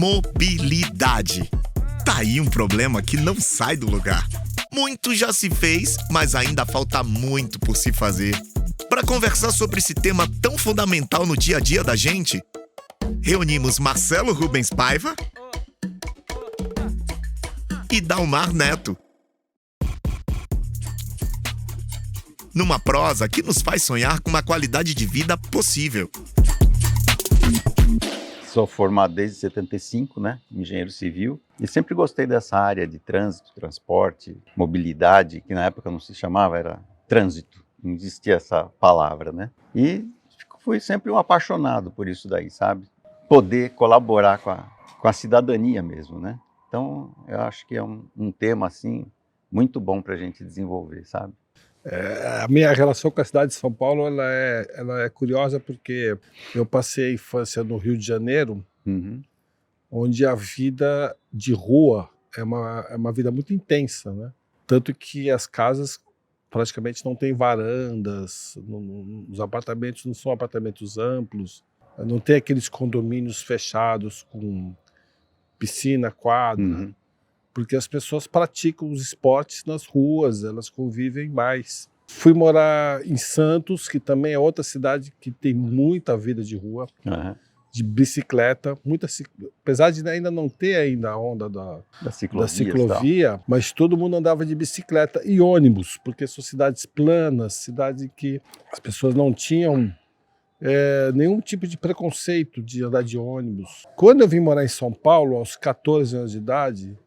Mobilidade. Tá aí um problema que não sai do lugar. Muito já se fez, mas ainda falta muito por se fazer. Para conversar sobre esse tema tão fundamental no dia a dia da gente, reunimos Marcelo Rubens Paiva e Dalmar Neto. Numa prosa que nos faz sonhar com uma qualidade de vida possível. Sou formado desde 75, né? Engenheiro civil. E sempre gostei dessa área de trânsito, transporte, mobilidade, que na época não se chamava, era trânsito. Não existia essa palavra, né? E fui sempre um apaixonado por isso daí, sabe? Poder colaborar com a cidadania mesmo, né? Então, eu acho que é um tema, assim, muito bom para a gente desenvolver, sabe? A minha relação com a cidade de São Paulo ela é curiosa porque eu passei a infância no Rio de Janeiro, onde a vida de rua é uma vida muito intensa, né? Tanto que as casas praticamente não têm varandas, os apartamentos não são apartamentos amplos, não tem aqueles condomínios fechados com piscina, quadra. Porque as pessoas praticam os esportes nas ruas, elas convivem mais. Fui morar em Santos, que também é outra cidade que tem muita vida de rua, de bicicleta, apesar de ainda não ter ainda a onda da ciclovia, mas todo mundo andava de bicicleta e ônibus, porque são cidades planas, cidades que as pessoas não tinham nenhum tipo de preconceito de andar de ônibus. Quando eu vim morar em São Paulo, aos 14 anos de idade,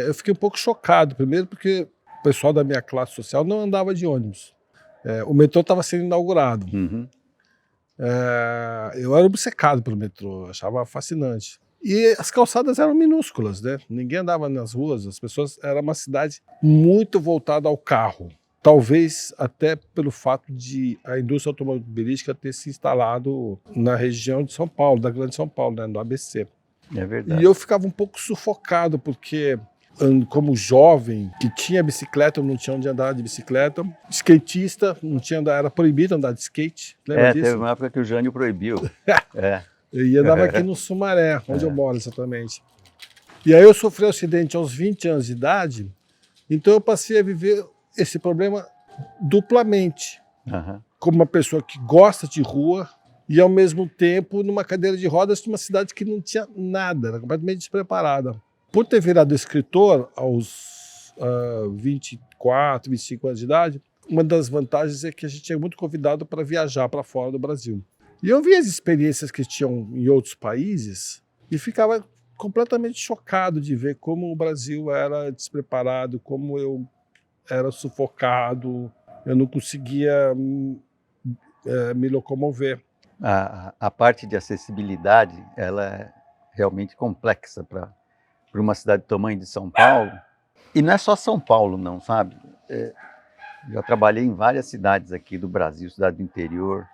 eu fiquei um pouco chocado, primeiro porque o pessoal da minha classe social não andava de ônibus. O metrô estava sendo inaugurado. Eu era obcecado pelo metrô, eu achava fascinante. E as calçadas eram minúsculas, né? Ninguém andava nas ruas, as pessoas... Era uma cidade muito voltada ao carro. Talvez até pelo fato de a indústria automobilística ter se instalado na região de São Paulo, da Grande São Paulo, né, no ABC. É verdade. E eu ficava um pouco sufocado, porque como jovem que tinha bicicleta, eu não tinha onde andar de bicicleta. Skatista, não tinha era proibido andar de skate. Lembra disso? Teve uma época que o Jânio proibiu. Eu andava aqui no Sumaré, onde eu moro exatamente. E aí eu sofri um acidente aos 20 anos de idade, então eu passei a viver esse problema duplamente. Como uma pessoa que gosta de rua e, ao mesmo tempo, numa cadeira de rodas de uma cidade que não tinha nada, era completamente despreparada. Por ter virado escritor aos 24, 25 anos de idade, uma das vantagens é que a gente é muito convidado para viajar para fora do Brasil. E eu via as experiências que tinham em outros países e ficava completamente chocado de ver como o Brasil era despreparado, como eu era sufocado, eu não conseguia me locomover. A parte de acessibilidade, ela é realmente complexa para uma cidade do tamanho de São Paulo. E não é só São Paulo, não, sabe? Já trabalhei em várias cidades aqui do Brasil, cidade do interior.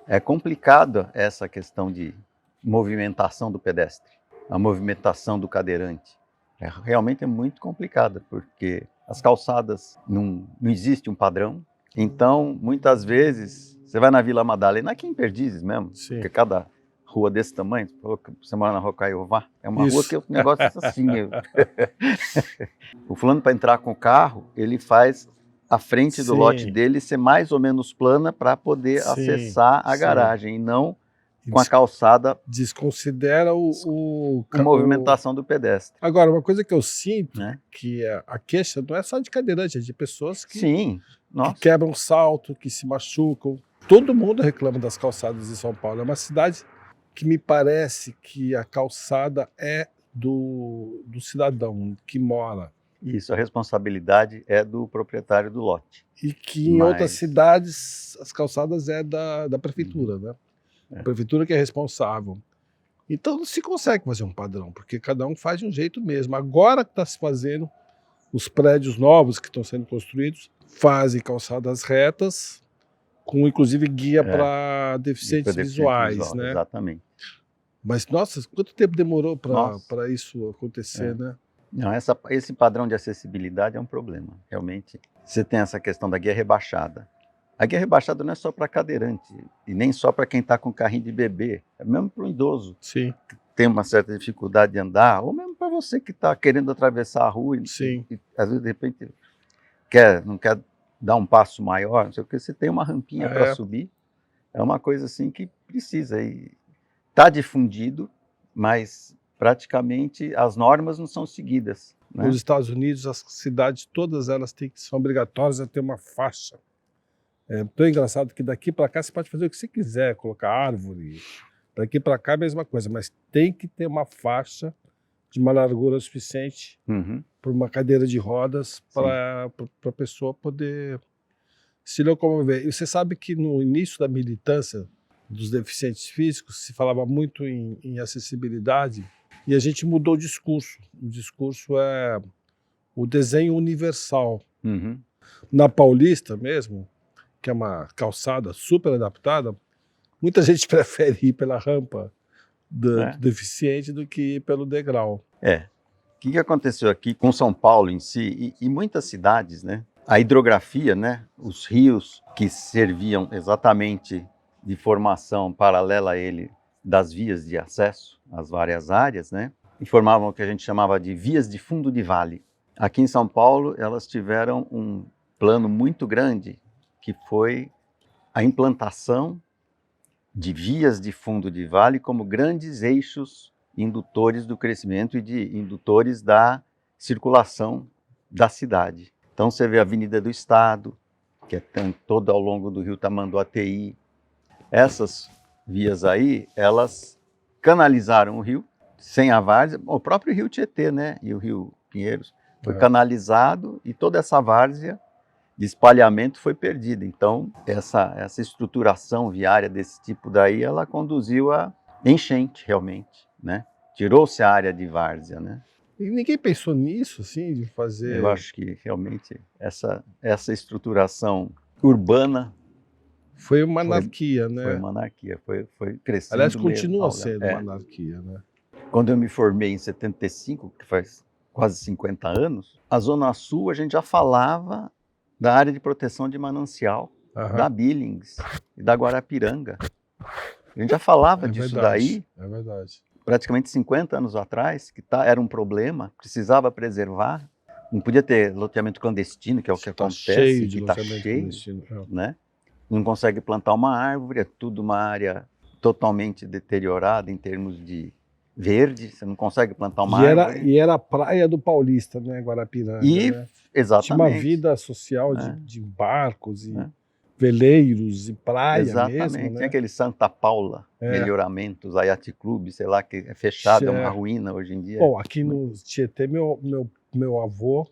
É complicado essa questão de movimentação do pedestre, a movimentação do cadeirante. Realmente é muito complicada, porque as calçadas não existe um padrão. Então, muitas vezes, você vai na Vila Madalena, aqui em Perdizes mesmo, porque cada rua desse tamanho, você mora na Rua Caiová, é uma rua que o negócio é assim. O fulano, para entrar com o carro, ele faz a frente do lote dele ser mais ou menos plana para poder acessar a garagem, e não com a calçada. Desconsidera a movimentação do pedestre. Agora, uma coisa que eu sinto, que a queixa não é só de cadeirante, é de pessoas que quebram salto, que se machucam. Todo mundo reclama das calçadas de São Paulo. É uma cidade que me parece que a calçada é do cidadão que mora. Isso, a responsabilidade é do proprietário do lote. E que em outras cidades as calçadas é da prefeitura, né? A prefeitura que é responsável. Então não se consegue fazer um padrão, porque cada um faz de um jeito mesmo. Agora que está se fazendo, os prédios novos que estão sendo construídos fazem calçadas retas, com inclusive guia para deficientes visuais, né? Exatamente. Mas, nossa, quanto tempo demorou para isso acontecer, né? Não, esse padrão de acessibilidade é um problema, realmente. Você tem essa questão da guia rebaixada. A guia rebaixada não é só para cadeirante, e nem só para quem está com carrinho de bebê, é mesmo para o idoso. Sim. tem uma certa dificuldade de andar, ou mesmo para você que está querendo atravessar a rua Sim. e às vezes de repente não quer dar um passo maior, não sei o que, você tem uma rampinha para subir. É uma coisa assim que precisa. E está difundido, mas praticamente as normas não são seguidas. Né? Nos Estados Unidos, as cidades, todas elas são obrigatórias a ter uma faixa. É tão engraçado que daqui para cá você pode fazer o que você quiser, colocar árvore. Daqui para cá é a mesma coisa, mas tem que ter uma faixa de uma largura suficiente para uma cadeira de rodas para a pessoa poder se locomover. E você sabe que no início da militância dos deficientes físicos se falava muito em acessibilidade e a gente mudou o discurso. O discurso é o desenho universal. Na Paulista mesmo, que é uma calçada super adaptada, muita gente prefere ir pela rampa do deficiente do que ir pelo degrau. O que aconteceu aqui com São Paulo em si e muitas cidades, né? A hidrografia, né? Os rios que serviam exatamente de formação paralela a ele das vias de acesso às várias áreas, né? E formavam o que a gente chamava de vias de fundo de vale. Aqui em São Paulo, elas tiveram um plano muito grande, que foi a implantação de vias de fundo de vale como grandes eixos indutores do crescimento e de indutores da circulação da cidade. Então você vê a Avenida do Estado, que é toda ao longo do rio Tamanduateí. Essas vias aí, elas canalizaram o rio, sem a várzea, o próprio rio Tietê, né? E o rio Pinheiros foi canalizado e toda essa várzea de espalhamento foi perdida. Então, essa estruturação viária desse tipo daí, ela conduziu a enchente, realmente, né? Tirou-se a área de várzea, né? E ninguém pensou nisso, assim, de fazer... Eu acho que, realmente, essa estruturação urbana... Foi uma anarquia, né? Foi uma anarquia, foi crescendo. Aliás, continua sendo uma anarquia, né? Quando eu me formei em 75, que faz quase 50 anos, a Zona Sul a gente já falava da área de proteção de manancial, da Billings e da Guarapiranga. A gente já falava disso daí, praticamente 50 anos atrás, que era um problema, precisava preservar, não podia ter loteamento clandestino, que é o que acontece, que está cheio, né? Não consegue plantar uma árvore, é tudo uma área totalmente deteriorada em termos de verde, você não consegue plantar uma árvore. E era a praia do Paulista, né, Guarapiranga. Né? Exatamente. Tinha uma vida social de barcos e veleiros e praia mesmo. Né? Tinha aquele Santa Paula, Melhoramentos, Ayati Clube, sei lá, que é fechado, é uma ruína hoje em dia. Bom, aqui no Tietê, meu avô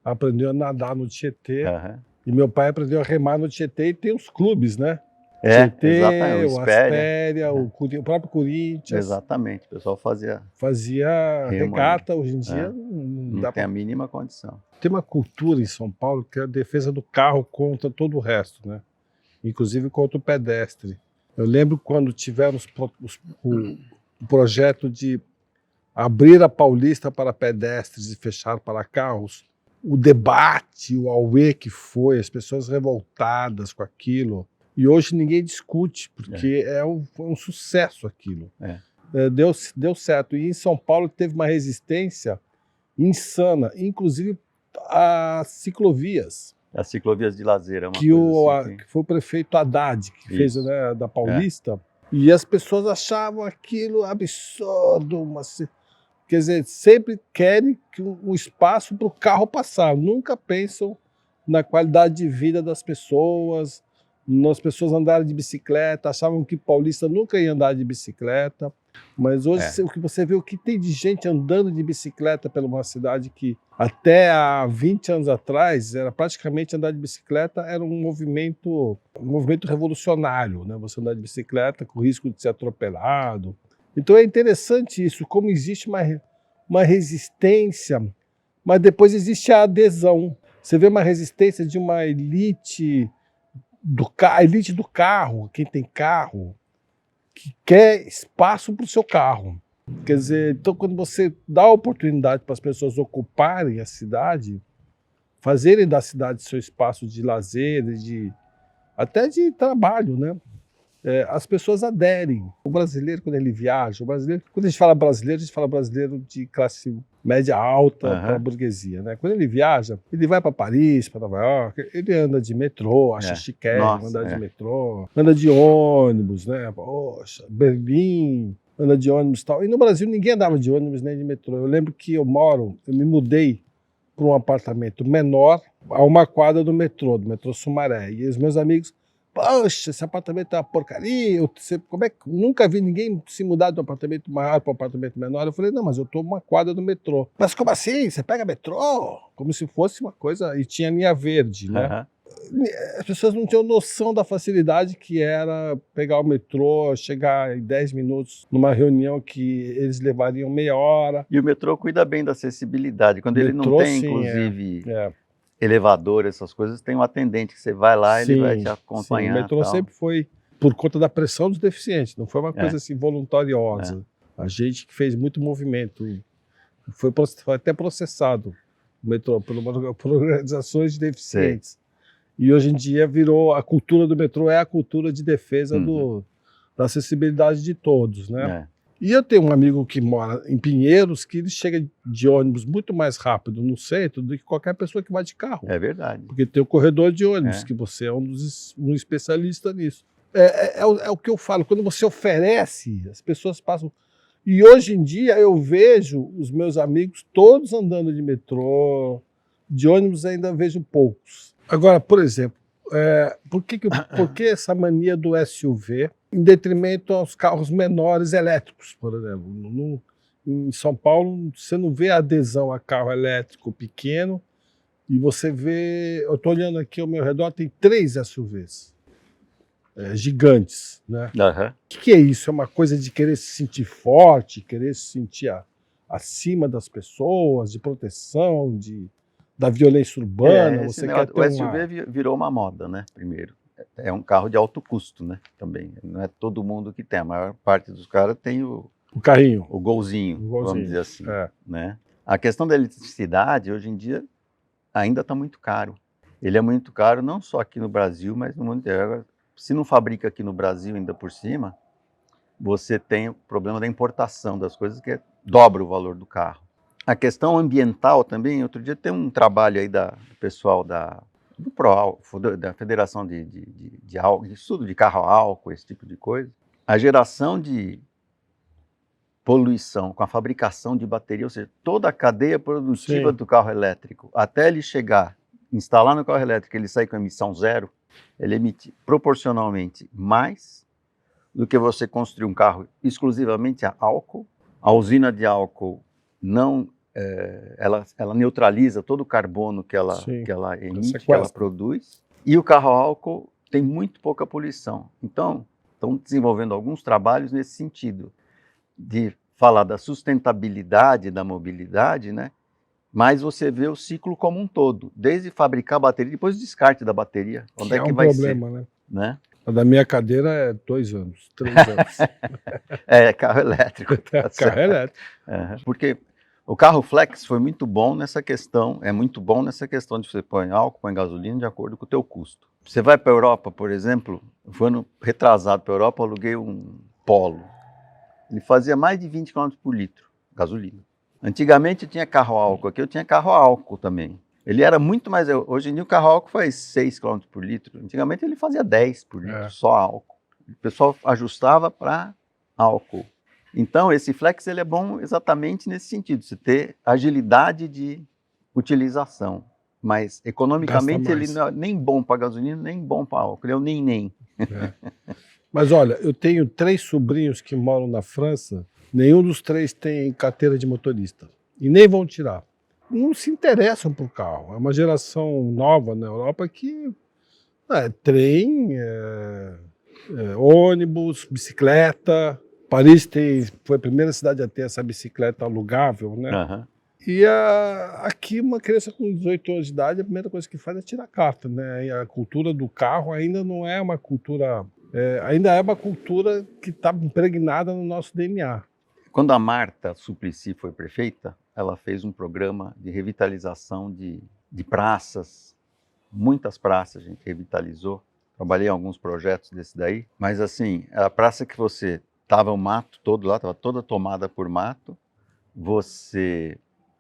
aprendeu a nadar no Tietê. E meu pai aprendeu a remar no Tietê e tem os clubes, né? Tietê, exatamente. O Aspéria, o próprio Corinthians. Exatamente, o pessoal fazia regata, hoje em dia não tem a mínima condição. Tem uma cultura em São Paulo que é a defesa do carro contra todo o resto, né? Inclusive contra o pedestre. Eu lembro quando tivemos o projeto de abrir a Paulista para pedestres e fechar para carros, o debate, o auê que foi, as pessoas revoltadas com aquilo. E hoje ninguém discute, porque foi um sucesso aquilo. Deu certo. E em São Paulo teve uma resistência insana, inclusive as ciclovias. As ciclovias de lazer. É uma que foi o prefeito Haddad que fez, né, da Paulista. E as pessoas achavam aquilo absurdo, quer dizer, sempre querem um espaço para o carro passar, nunca pensam na qualidade de vida das pessoas, nas pessoas andarem de bicicleta, achavam que paulista nunca ia andar de bicicleta, mas hoje o que você vê, o que tem de gente andando de bicicleta pela uma cidade que até há 20 anos atrás era praticamente andar de bicicleta, era um movimento revolucionário, né? Você andar de bicicleta com risco de ser atropelado. Então é interessante isso, como existe uma resistência, mas depois existe a adesão. Você vê uma resistência de uma elite do carro, quem tem carro, que quer espaço para o seu carro. Quer dizer, então quando você dá a oportunidade para as pessoas ocuparem a cidade, fazerem da cidade seu espaço de lazer, até de trabalho, né? as pessoas aderem. O brasileiro, quando ele viaja, quando a gente fala brasileiro de classe média alta para a burguesia, né? Quando ele viaja, ele vai para Paris, para Nova York, ele anda de metrô, acha chiquérrimo andar de metrô, anda de ônibus, né? Poxa, Berlim, anda de ônibus e tal. E no Brasil ninguém andava de ônibus nem de metrô. Eu lembro que eu me mudei para um apartamento menor, a uma quadra do metrô Sumaré. E os meus amigos, poxa, esse apartamento é uma porcaria, como é que nunca vi ninguém se mudar de um apartamento maior para um apartamento menor? Eu falei, não, mas eu estou numa quadra do metrô. Mas como assim? Você pega metrô? Como se fosse uma coisa, e tinha linha verde, né? As pessoas não tinham noção da facilidade que era pegar o metrô, chegar em 10 minutos numa reunião que eles levariam meia hora. E o metrô cuida bem da acessibilidade, quando ele não tem, sim, inclusive... elevador, essas coisas, tem um atendente que você vai lá e ele vai te acompanhar. Sim, o metrô sempre foi por conta da pressão dos deficientes, não foi uma coisa assim voluntariosa. A gente que fez muito movimento, foi até processado o metrô por organizações de deficientes. Sim. E hoje em dia virou, a cultura do metrô é a cultura de defesa da acessibilidade de todos, né? E eu tenho um amigo que mora em Pinheiros, que ele chega de ônibus muito mais rápido no centro do que qualquer pessoa que vai de carro. É verdade. Porque tem o corredor de ônibus, que você é um especialista nisso. É o que eu falo, quando você oferece, as pessoas passam... E hoje em dia eu vejo os meus amigos todos andando de metrô, de ônibus ainda vejo poucos. Agora, por exemplo, por que essa mania do SUV em detrimento aos carros menores elétricos, por exemplo? Em São Paulo, você não vê adesão a carro elétrico pequeno e você vê... Eu estou olhando aqui ao meu redor, tem 3 SUVs gigantes, né? O que é isso? É uma coisa de querer se sentir forte, querer se sentir acima das pessoas, de proteção, da violência urbana? Você quer ter o SUV virou uma moda, né? Primeiro. É um carro de alto custo, né? Também. Não é todo mundo que tem. A maior parte dos caras tem o carrinho. O golzinho, vamos dizer assim. Né? A questão da eletricidade, hoje em dia, ainda está muito caro. Ele é muito caro não só aqui no Brasil, mas no mundo inteiro. Se não fabrica aqui no Brasil ainda por cima, você tem o problema da importação das coisas, que dobra o valor do carro. A questão ambiental também, outro dia tem um trabalho aí do pessoal do ProAlco, da Federação de Estudo de Carro a Álcool, esse tipo de coisa. A geração de poluição com a fabricação de bateria, ou seja, toda a cadeia produtiva do carro elétrico, até ele chegar, instalar no carro elétrico, ele sair com emissão zero, ele emite proporcionalmente mais do que você construir um carro exclusivamente a álcool. A usina de álcool não... ela neutraliza todo o carbono que ela emite, que ela produz. E o carro a álcool tem muito pouca poluição. Então, estão desenvolvendo alguns trabalhos nesse sentido, de falar da sustentabilidade da mobilidade, né? Mas você vê o ciclo como um todo, desde fabricar a bateria, depois o descarte da bateria. Onde é que vai problema, ser? Né? A da minha cadeira é 2 anos, 3 anos. Carro elétrico. Carro elétrico. Porque o carro flex foi muito bom nessa questão, de você põe álcool, põe gasolina de acordo com o teu custo. Você vai para a Europa, por exemplo, foi ano retrasado para a Europa, eu aluguei um Polo. Ele fazia mais de 20 km por litro, gasolina. Antigamente eu tinha carro a álcool, aqui eu tinha carro a álcool também. Ele era muito mais... Hoje em dia o carro a álcool faz 6 km por litro. Antigamente ele fazia 10 por litro, só álcool. O pessoal ajustava para álcool. Então esse flex ele é bom exatamente nesse sentido, você ter agilidade de utilização. Mas economicamente ele não é nem bom para gasolina, nem bom para álcool. Ele é o nem. Mas olha, eu tenho 3 sobrinhos que moram na França, nenhum dos 3 tem carteira de motorista. E nem vão tirar. Não se interessam por carro. É uma geração nova na Europa que trem, ônibus, bicicleta. Paris foi a primeira cidade a ter essa bicicleta alugável, né? E aqui uma criança com 18 anos de idade, a primeira coisa que faz é tirar carta, né? E a cultura do carro ainda não é uma cultura... ainda é uma cultura que está impregnada no nosso DNA. Quando a Marta Suplicy foi prefeita, ela fez um programa de revitalização de praças. Muitas praças a gente revitalizou. trabalhei em alguns projetos desse daí, mas assim, a praça que você tava o mato todo lá, estava toda tomada por mato, você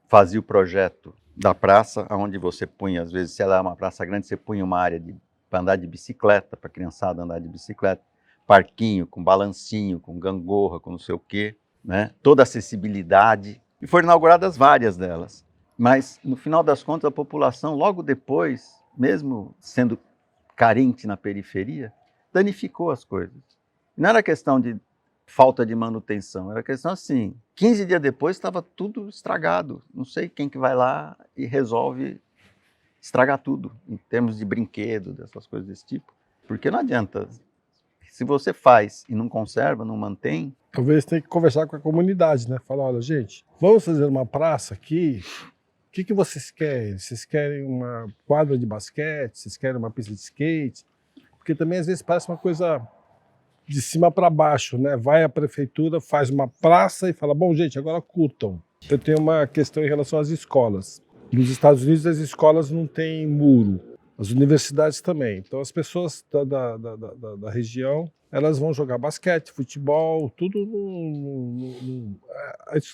fazia o projeto da praça, onde você punha, às vezes, se ela é uma praça grande, você punha uma área para andar de bicicleta, para a criançada andar de bicicleta, parquinho, com balancinho, com gangorra, com não sei o quê, né? Toda a acessibilidade, e foram inauguradas várias delas. Mas, no final das contas, a população, logo depois, mesmo sendo carente na periferia, danificou as coisas. Não era questão de falta de manutenção, era questão assim, 15 dias depois estava tudo estragado. Não sei quem que vai lá e resolve estragar tudo, em termos de brinquedo, dessas coisas desse tipo. Porque não adianta. Se você faz e não conserva, não mantém... Talvez tenha que conversar com a comunidade, né? Falar, olha, gente, vamos fazer uma praça aqui. O que vocês querem? Vocês querem uma quadra de basquete? Vocês querem uma pista de skate? Porque também às vezes parece uma coisa de cima para baixo, né? Vai a prefeitura, faz uma praça e fala, bom, gente, agora curtam. Eu tenho uma questão em relação às escolas. Nos Estados Unidos as escolas não têm muro, as universidades também. Então as pessoas da região, elas vão jogar basquete, futebol, tudo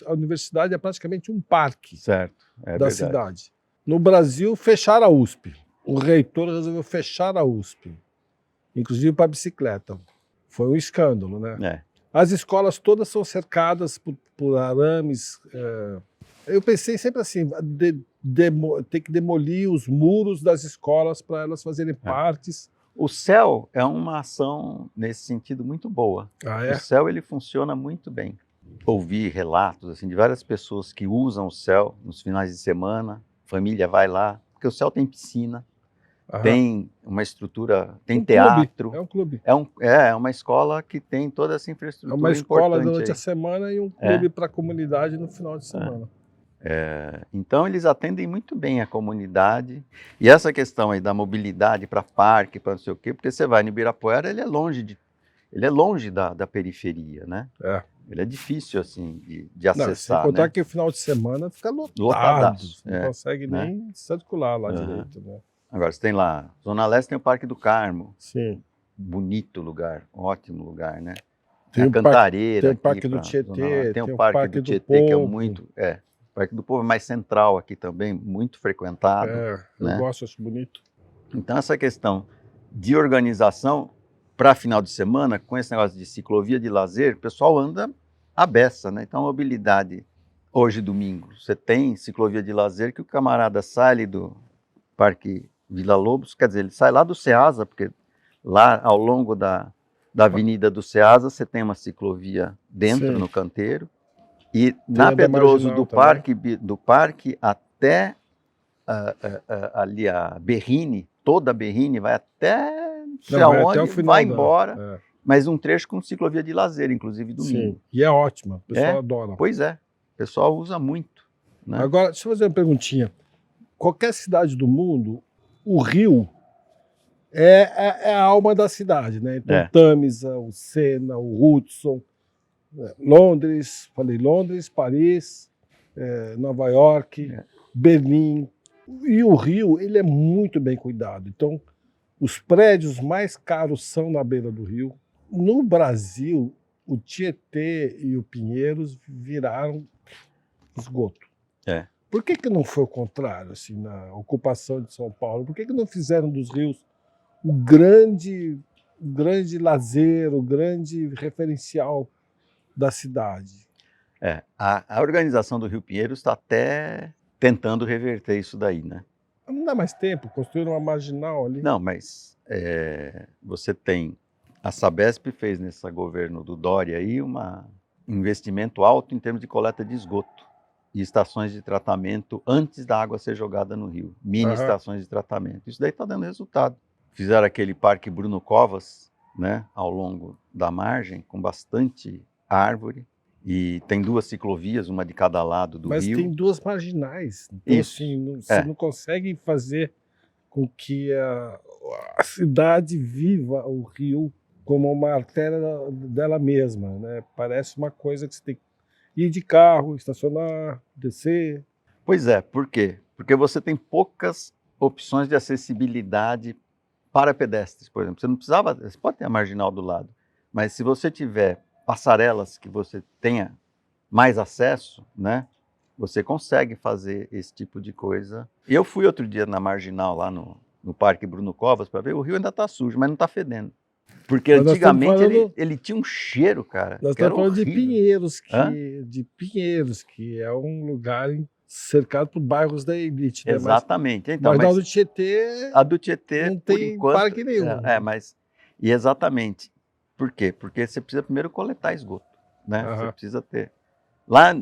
a universidade é praticamente um parque, Certo, da verdade. cidade. No Brasil, fecharam a USP. O reitor resolveu fechar a USP, inclusive para bicicleta. Foi um escândalo, né? É. As escolas todas são cercadas por arames. Eu pensei sempre assim, ter que demolir os muros das escolas para elas fazerem parques. O CEL é uma ação, nesse sentido, muito boa. Ah, é? O CEL ele funciona muito bem. Ouvi relatos assim, de várias pessoas que usam o CEL nos finais de semana, família vai lá, porque o CEL tem piscina, tem uma estrutura, tem teatro. É um clube. É uma escola que tem toda essa infraestrutura importante. É uma escola durante aí. a semana e um clube para a comunidade no final de semana. Então eles atendem muito bem a comunidade. E essa questão aí da mobilidade para parque, para não sei o quê, porque você vai no Ibirapuera, ele é longe da periferia, né? Ele é difícil assim de acessar. Sem contar né? que o final de semana fica Lotadaço, não consegue nem circular lá direito, né? Agora, você tem lá, Zona Leste tem o Parque do Carmo. Sim. Bonito lugar, ótimo lugar, né? Tem a Cantareira. Tem o Parque do Tietê. Tem o Parque do Tietê, que é muito... O Parque do Povo é mais central aqui também, muito frequentado. Eu gosto, acho bonito. Então, essa questão de organização para final de semana, com esse negócio de ciclovia de lazer, o pessoal anda à beça, né? Então, a mobilidade, hoje, domingo, você tem ciclovia de lazer que o camarada sai ali do Parque Vila Lobos, quer dizer, ele sai lá do Ceasa, porque lá ao longo da Avenida do Ceasa você tem uma ciclovia dentro, no canteiro, e na Pedroso do parque até ali a Berrini, toda a Berrini vai até não sei aonde, vai embora, mas um trecho com ciclovia de lazer, inclusive domingo. Sim, e é ótima, o pessoal adora. Pois é, o pessoal usa muito. Né? Agora, deixa eu fazer uma perguntinha. Qualquer cidade do mundo, o rio é a alma da cidade, né? Então, Tamisa, o Sena, o Hudson, Londres, Paris, Nova York, Berlim. E o rio, ele é muito bem cuidado. Então, os prédios mais caros são na beira do rio. No Brasil, o Tietê e o Pinheiros viraram esgoto. Por que não foi o contrário, assim, na ocupação de São Paulo? Por que não fizeram dos rios o grande lazer, o grande referencial da cidade? A organização do Rio Pinheiros está até tentando reverter isso daí, né? Não dá mais tempo, construíram uma marginal ali. Não, mas você tem... A Sabesp fez nesse governo do Dória aí um investimento alto em termos de coleta de esgoto e estações de tratamento antes da água ser jogada no rio. Mini estações de tratamento. Isso daí está dando resultado. Fizeram aquele Parque Bruno Covas, né, ao longo da margem, com bastante árvore. E tem 2 ciclovias, uma de cada lado do rio. Mas tem 2 marginais. Então, assim, você não consegue fazer com que a cidade viva o rio como uma artéria dela mesma, né? Parece uma coisa que você tem que ir de carro, estacionar, descer. Pois é, por quê? Porque você tem poucas opções de acessibilidade para pedestres, por exemplo. Você não precisava, você pode ter a marginal do lado, mas se você tiver passarelas que você tenha mais acesso, né, você consegue fazer esse tipo de coisa. Eu fui outro dia na marginal lá no Parque Bruno Covas para ver, o rio ainda está sujo, mas não está fedendo. Porque Mas nós estamos antigamente falando- ele tinha um cheiro, cara. Nós que era estamos falando de horrível. Pinheiros, que é um lugar cercado por bairros da elite. Né? Exatamente. Então, Mas mas do Tietê a do Tietê, não por tem enquanto, parque nenhum. E exatamente. Por quê? Porque você precisa primeiro coletar esgoto, né? Você Aham. precisa ter. Lá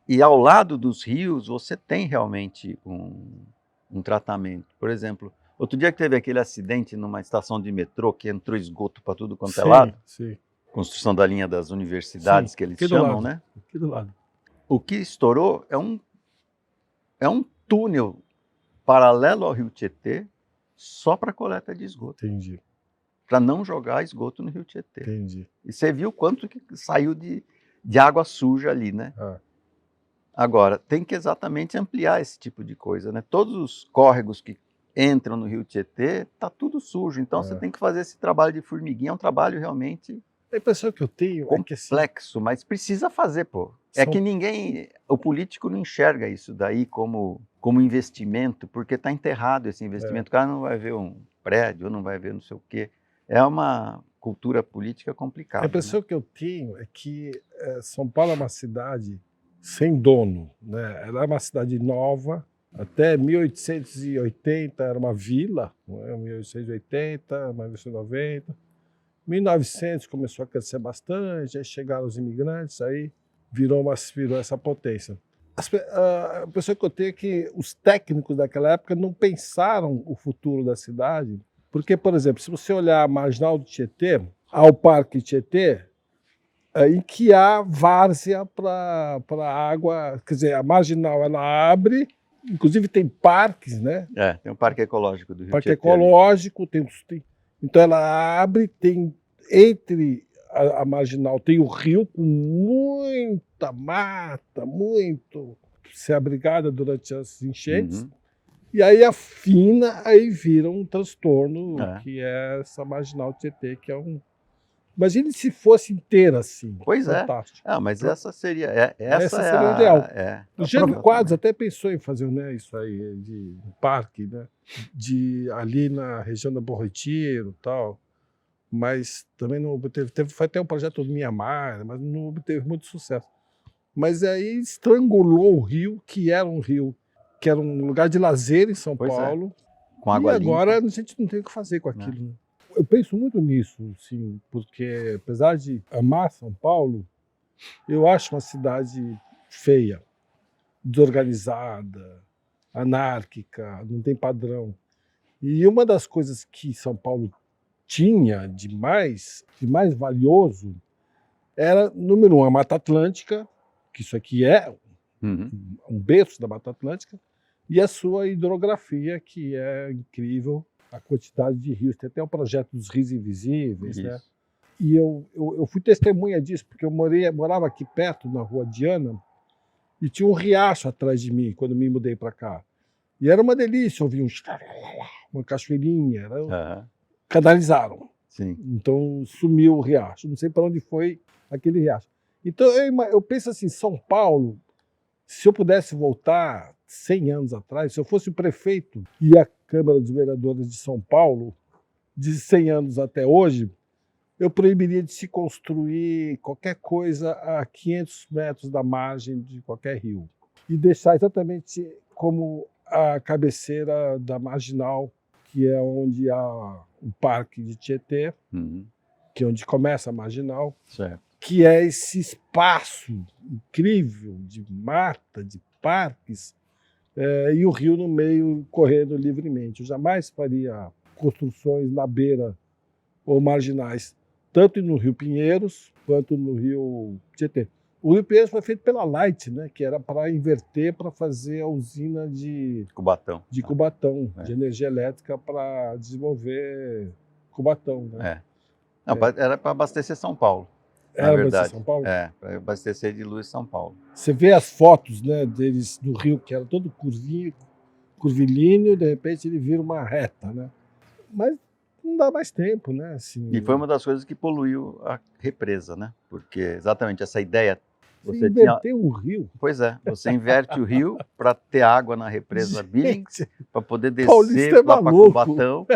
e ao lado dos rios, você tem realmente um tratamento. Por exemplo, outro dia que teve aquele acidente numa estação de metrô que entrou esgoto para tudo quanto é lado, Sim. construção da linha das universidades, Sim, que eles aqui do chamam, lado. né? Aqui do lado. O que estourou é um túnel paralelo ao rio Tietê só para coleta de esgoto, Entendi. para não jogar esgoto no rio Tietê. Entendi. E você viu quanto que saiu de água suja ali, né? Ah. Agora, tem que exatamente ampliar esse tipo de coisa, né? Todos os córregos que entram no rio Tietê, tá tudo sujo. Então, você tem que fazer esse trabalho de formiguinha. É um trabalho realmente A impressão que eu tenho é que assim, complexo, mas precisa fazer, pô. É que o político não enxerga isso daí como investimento, porque está enterrado esse investimento. O cara não vai ver um prédio, não vai ver não sei o quê. É uma cultura política complicada. a impressão né? que eu tenho é que São Paulo é uma cidade sem dono. Né? Ela é uma cidade nova. Até 1880 era uma vila, né? 1880, 1990. 1900 começou a crescer bastante, aí chegaram os imigrantes, aí virou essa potência. A impressão que eu tenho é que os técnicos daquela época não pensaram o futuro da cidade, porque, por exemplo, se você olhar a marginal do Tietê, ao Parque Tietê, em que há várzea para água, quer dizer, a marginal ela abre, inclusive tem parques, né? Tem um parque ecológico do Rio Parque Tietê. ecológico, então ela abre, tem entre a marginal tem o rio com muita mata, muito ser abrigada durante as enchentes. E aí afina, aí vira um transtorno, que é essa marginal Tietê, que é um... Imagine se fosse inteira assim. Pois fantástico. mas essa seria... Essa seria o ideal. O Jânio Quadros até pensou em fazer, né, isso aí, de um parque, né, ali na região da Bom Retiro e tal, mas também não obteve. Foi até um projeto do Mianmar, mas não obteve muito sucesso. Mas aí estrangulou o rio, que era um lugar de lazer em São Paulo. Com água limpa. E agora a gente não tem o que fazer com aquilo. Né? Eu penso muito nisso, sim, porque apesar de amar São Paulo, eu acho uma cidade feia, desorganizada, anárquica, não tem padrão. E uma das coisas que São Paulo tinha de mais valioso era, número um, a Mata Atlântica, que isso aqui é um berço da Mata Atlântica, e a sua hidrografia, que é incrível, a quantidade de rios. Tem até o projeto dos Rios Invisíveis, né? E eu fui testemunha disso, porque eu morava aqui perto, na Rua Diana, e tinha um riacho atrás de mim, quando me mudei para cá. E era uma delícia ouvir uma cachoeirinha. Canalizaram. Sim. Então sumiu o riacho. Não sei para onde foi aquele riacho. Então eu penso assim, São Paulo, se eu pudesse voltar 100 anos atrás, se eu fosse o prefeito e a Câmara dos Vereadores de São Paulo, de 100 anos até hoje, eu proibiria de se construir qualquer coisa a 500 metros da margem de qualquer rio. E deixar exatamente como a cabeceira da marginal, que é onde há o Parque de Tietê, que é onde começa a marginal, que é esse espaço incrível de mata, de parques, e o rio no meio correndo livremente. Eu jamais faria construções na beira ou marginais, tanto no Rio Pinheiros quanto no Rio Tietê. O Rio Pinheiros foi feito pela Light, né, que era para inverter, para fazer a usina de Cubatão, de energia elétrica para desenvolver Cubatão. Né? Não, era para abastecer São Paulo. Era para abastecer São Paulo? Para abastecer de luz São Paulo. Você vê as fotos, né, deles do rio, que era todo curvilíneo, de repente ele vira uma reta. Né? Mas não dá mais tempo, né? Assim, E foi uma das coisas que poluiu a represa, né? Porque exatamente essa ideia, você inverteu o rio. Pois é, você inverte o rio para ter água na represa Billings, para poder Paulista descer é lá para maluco. Cubatão.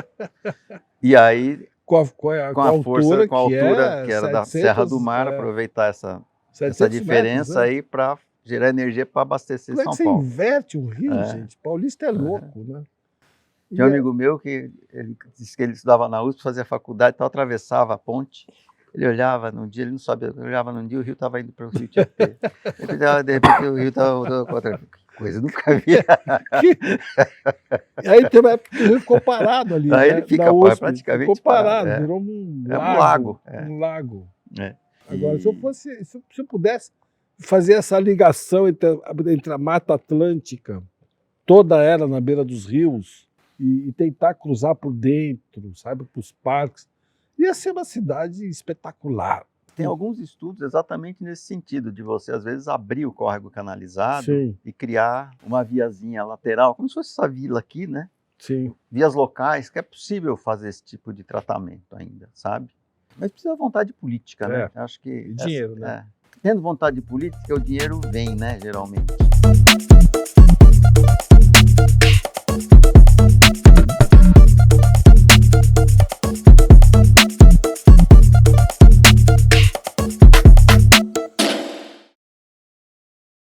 E aí, Com a força, altura, com a altura que era 700, da Serra do Mar, aproveitar essa 700 diferença metros, né? aí para gerar energia para abastecer Como é São que você Paulo. inverte um rio, gente? Paulista é louco, né? Tinha um amigo meu que ele disse que ele estudava na USP, fazia faculdade, então atravessava a ponte. Ele olhava num dia, ele não sabia, ele olhava num dia, o rio estava indo para o Rio Tietê. De repente o rio estava com outra coisa, nunca vi. Aí tem uma época que o rio ficou parado ali. Aí né? ele fica Da USP, praticamente ficou parado, parado, virou um É um lago. lago, Um lago. É. Agora, se eu pudesse fazer essa ligação entre a Mata Atlântica, toda ela na beira dos rios, e tentar cruzar por dentro, sabe, para os parques, ia ser uma cidade espetacular. Tem alguns estudos exatamente nesse sentido, de você, às vezes, abrir o córrego canalizado Sim. e criar uma viazinha lateral, como se fosse essa vila aqui, né? Sim. Vias locais, que é possível fazer esse tipo de tratamento ainda, sabe? Mas precisa de vontade política, né? Acho que e dinheiro, né? Tendo vontade política, o dinheiro vem, né, geralmente.